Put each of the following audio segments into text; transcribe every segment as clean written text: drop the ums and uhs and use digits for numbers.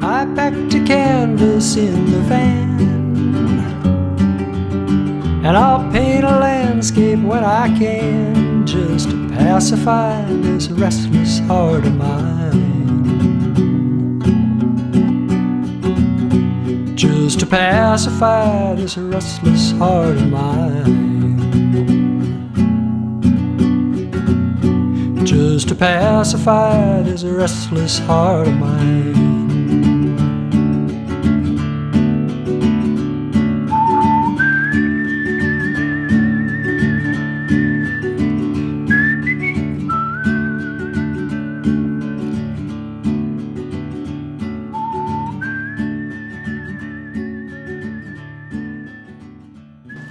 I packed a canvas in the van, and I'll paint a landscape when I can, just to pacify this restless heart of mine. Just to pacify this restless heart of mine. Just to pacify this restless heart of mine.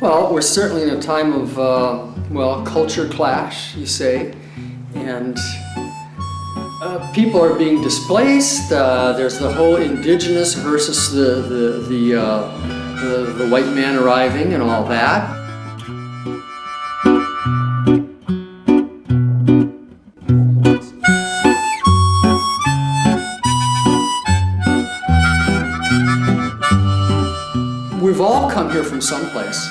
Well, we're certainly in a time of, well, culture clash, you say, and people are being displaced. There's the whole indigenous versus the white man arriving and all that. We've all come here from someplace.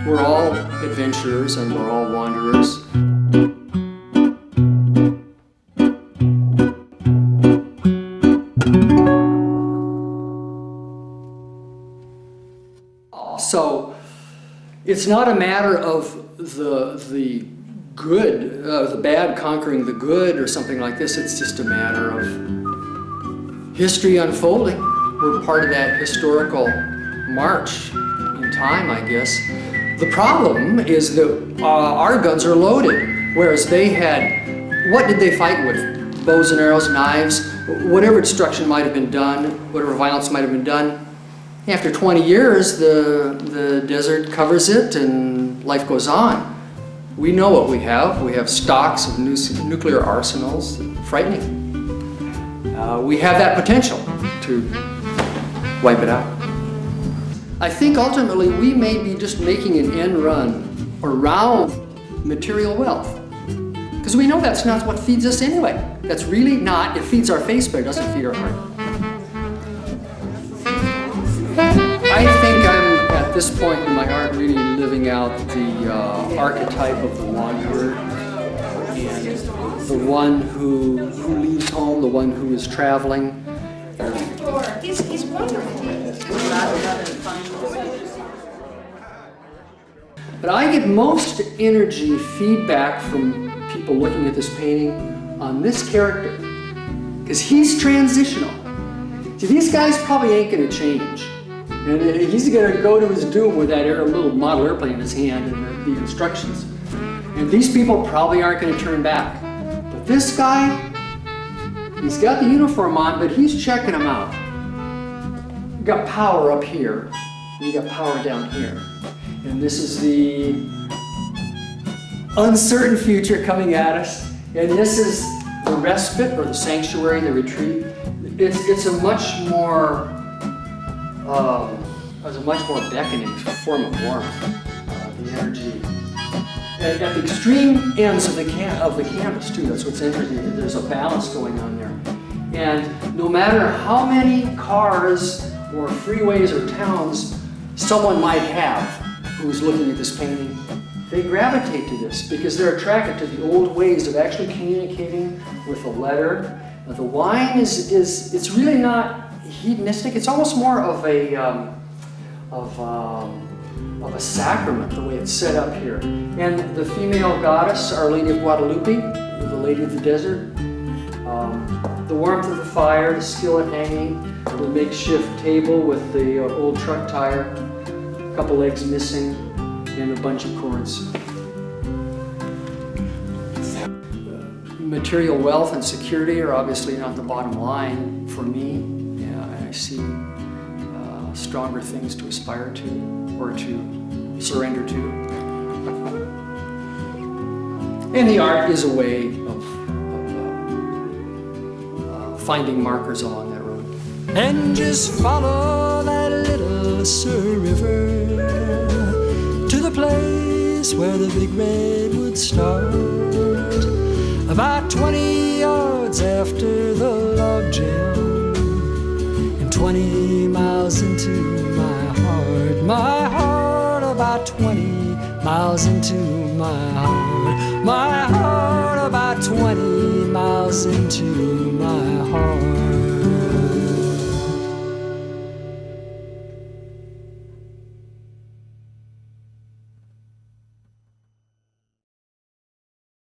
We're all adventurers and we're all wanderers. So it's not a matter of the good, the bad conquering the good or something like this. It's just a matter of history unfolding. We're part of that historical march in time, I guess. The problem is that our guns are loaded, whereas they had, what did they fight with? Bows and arrows, knives, whatever destruction might have been done, whatever violence might have been done. After 20 years, the desert covers it and life goes on. We know what we have. We have stocks of nuclear arsenals, frightening. We have that potential to wipe it out. I think ultimately we may be just making an end run around material wealth. Because we know that's not what feeds us anyway. That's really not, it feeds our face, but it doesn't feed our heart. I think I'm, at this point in my art, really living out the archetype of the wanderer and the one who leaves home, the one who is traveling. He's wonderful. But I get most energy feedback from people looking at this painting on this character, because he's transitional. See, these guys probably ain't going to change. And he's going to go to his doom with that little model airplane in his hand and the instructions. And these people probably aren't going to turn back. But this guy, he's got the uniform on, but he's checking them out. You got power up here, and you got power down here. And this is the uncertain future coming at us. And this is the respite, or the sanctuary, the retreat. It's a much more beckoning form of warmth, the energy. At the extreme ends of the canvas too, that's what's interesting. There's a balance going on there. And no matter how many cars or freeways or towns someone might have who's looking at this painting, they gravitate to this because they're attracted to the old ways of actually communicating with a letter. The wine it's really not hedonistic. It's almost more of a sacrament, the way it's set up here. And the female goddess, Our Lady of Guadalupe, the Lady of the Desert, the warmth of the fire, the skillet hanging, the makeshift table with the old truck tire, a couple legs missing, and a bunch of cords. Material wealth and security are obviously not the bottom line for me. I see stronger things to aspire to or to surrender to. And the art is a way of finding markers along that road. And just follow that little Sur River to the place where the big redwoods start. About 20 yards after the log jam, 20 miles into my heart. My heart about 20 miles into my heart. My heart about 20 miles into my heart.